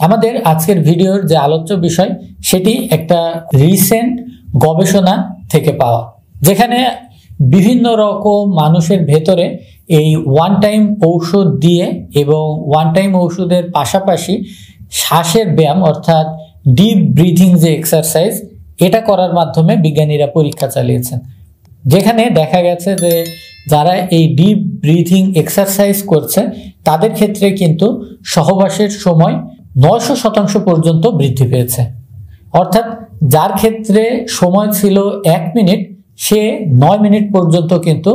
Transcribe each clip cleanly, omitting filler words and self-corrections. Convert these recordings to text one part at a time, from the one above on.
আমাদের আজকের ভিডিওর যে আলোচ্য বিষয় সেটি একটা রিসেন্ট গবেষণা থেকে পাওয়া, যেখানে বিভিন্ন রকম মানুষের ভেতরে এই ওয়ান টাইম ঔষধ দিয়ে এবং ওয়ান টাইম ঔষধের পাশাপাশি শ্বাসের ব্যায়াম অর্থাৎ ডিপ ব্রিথিং যে এক্সারসাইজ, এটা করার মাধ্যমে বিজ্ঞানীরা পরীক্ষা চালিয়েছেন। যেখানে দেখা গেছে যে যারা এই ডিপ ব্রিথিং এক্সারসাইজ করছে তাদের ক্ষেত্রে কিন্তু সহবাসের সময় 900% পর্যন্ত বৃদ্ধি পেয়েছে। অর্থাৎ যার ক্ষেত্রে সময় ছিল 1 মিনিট, সে 9 মিনিট পর্যন্ত কিন্তু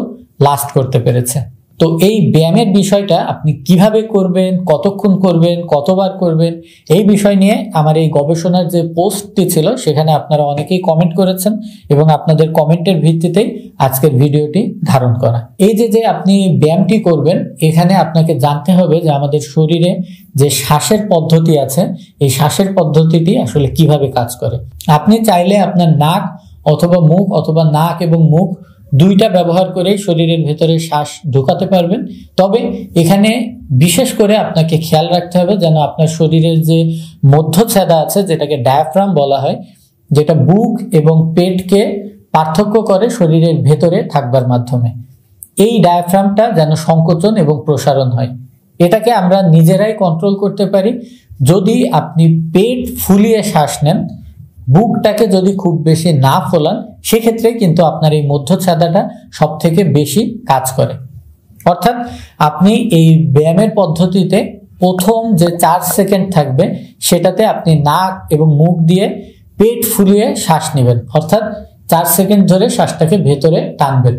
লাস্ট করতে পেরেছে। তো এই ব্যায়ামের বিষয়টা আপনি কিভাবে করবেন, কতক্ষণ করবেন, কতবার করবেন, এই বিষয় নিয়ে আমার এই গবেষণার যে পোস্টটি ছিল সেখানে আপনারা অনেকেই কমেন্ট করেছেন এবং আপনাদের কমেন্টের ভিত্তিতেই আজকের ভিডিওটি ধারণ করা। এই যে আপনি ব্যায়ামটি করবেন, এখানে আপনাকে জানতে হবে যে আমাদের শরীরে যে শ্বাসের পদ্ধতি আছে, এই শ্বাসের পদ্ধতিটি আসলে কিভাবে কাজ করে। আপনি চাইলে আপনার নাক অথবা মুখ অথবা নাক এবং মুখ দুইটা ব্যবহার করে শরীরের ভেতরে শ্বাস ঢোকাতে পারবেন। তবে এখানে বিশেষ করে আপনাকে খেয়াল রাখতে হবে যেন আপনার শরীরের যে মধ্যচ্ছেদা আছে, যেটাকে ডায়াফ্রাম বলা হয়, যেটা বুক এবং পেটকে পার্থক্য করে শরীরের ভেতরে থাকবার মাধ্যমে, এই ডায়াফ্রামটা যেন সংকোচন এবং প্রসারণ হয়। এটাকে আমরা নিজেরাই কন্ট্রোল করতে পারি। যদি আপনি পেট ফুলিয়ে শ্বাস নেন, বুকটাকে যদি খুব বেশি না ফোলান, সেক্ষেত্রে কিন্তু আপনার এই মধ্যচ্ছেদাটা সব থেকে বেশি কাজ করে। অর্থাৎ আপনি এই ব্যায়ামের পদ্ধতিতে প্রথম যে 4 সেকেন্ড থাকবে সেটাতে আপনি নাক এবং মুখ দিয়ে পেট ফুলিয়ে শ্বাস নেবেন। অর্থাৎ 4 সেকেন্ড ধরে শ্বাসটাকে ভেতরে টানবেন।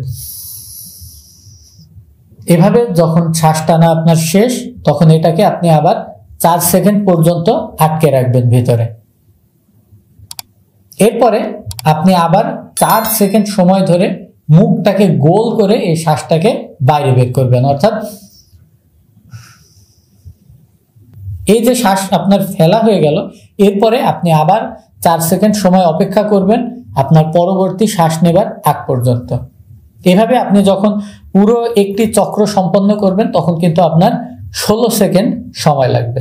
এভাবে যখন শ্বাস টানা আপনার শেষ, তখন এটাকে আপনি আবার 4 সেকেন্ড পর্যন্ত আটকে রাখবেন ভেতরে। এরপরে আপনি আবার 4 সেকেন্ড সময় ধরে মুখটাকে গোল করে এই শ্বাসটাকে বাইরে বের করবেন। অর্থাৎ এই যে শ্বাস আপনার ফেলা হয়ে গেল, এরপরে আপনি আবার 4 সেকেন্ড সময় অপেক্ষা করবেন আপনার পরবর্তী শ্বাস নেবার আগ পর্যন্ত। এভাবে আপনি যখন পুরো একটি চক্র সম্পন্ন করবেন, তখন কিন্তু আপনার 16 সেকেন্ড সময় লাগবে।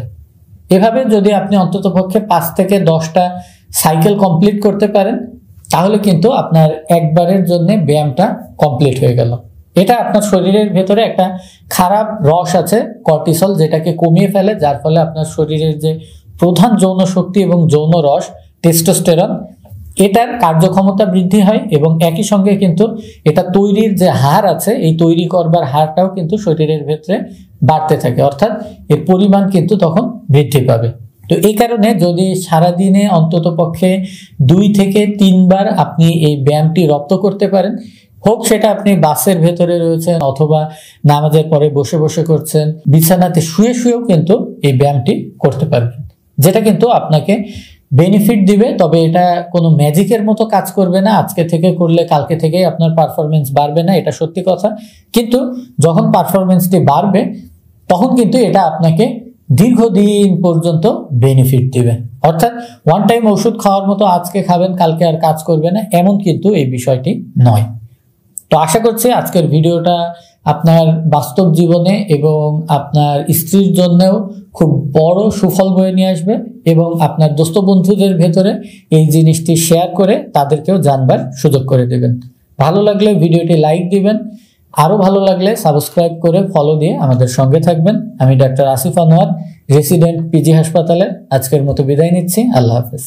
এভাবে যদি আপনি অন্ততপক্ষে 5 থেকে 10টা সাইকেল কমপ্লিট করতে পারেন, তাহলে কিন্তু আপনার একবারের জন্য ব্যায়ামটা কমপ্লিট হয়ে গেল। এটা আপনার শরীরের ভেতরে একটা খারাপ রস আছে কর্টিসল, যেটাকে কমিয়ে ফেলে, যার ফলে আপনার শরীরের যে প্রধান যৌন শক্তি এবং যৌন রস টেস্টোস্টেরন, এটার কার্যক্ষমতা বৃদ্ধি হয় এবং একই সঙ্গে কিন্তু এটা তৈরির যে হার আছে, এই তৈরি করবার হারটাও কিন্তু শরীরের ভেতরে বাড়তে থাকে। অর্থাৎ এর পরিমাণ কিন্তু তখন বৃদ্ধি পাবে। তো এই কারণে যদি সারাদিনে অন্তত পক্ষে 2 থেকে 3 বার আপনি এই ব্যায়ামটি রপ্ত করতে পারেন, হোক সেটা আপনি বাসের ভেতরে রয়েছেন অথবা নামাজের পরে বসে বসে করছেন, বিছানাতে শুয়ে শুয়েও কিন্তু এই ব্যায়ামটি করতে পারবেন, যেটা কিন্তু আপনাকে বেনিফিট দিবে। তবে এটা কোনো ম্যাজিকের মতো কাজ করবে না। আজকে থেকে করলে কালকে থেকেই আপনার পারফরমেন্স বাড়বে না, এটা সত্যি কথা। কিন্তু যখন পারফরমেন্সটি বাড়বে, তখন কিন্তু এটা আপনাকে দীর্ঘদিন পর্যন্ত বেনিফিট দিবে। অর্থাৎ ওয়ান টাইম ওষুধ খাওয়ার মতো আজকে খাবেন, কালকে আর কাজ করবে না, এমন কিন্তু এই বিষয়টি নয়। তো আশা করছি আজকের ভিডিওটা আপনার বাস্তব জীবনে এবং আপনার স্ত্রীর জন্যও খুব বড় সুফল বয়ে নিয়ে আসবে এবং আপনার দোস্ত বন্ধুদের ভেতরে এই জিনিসটি শেয়ার করে তাদেরকেও জানবার সুযোগ করে দেবেন। ভালো লাগলে ভিডিওটি লাইক দিবেন, আরো ভালো লাগলে সাবস্ক্রাইব করে ফলো দিয়ে আমাদের সঙ্গে থাকবেন। আমি doctor Asif Anwar, resident PG হাসপাতালে আজকের মতো বিদায় নিচ্ছি। আল্লাহ হাফেজ।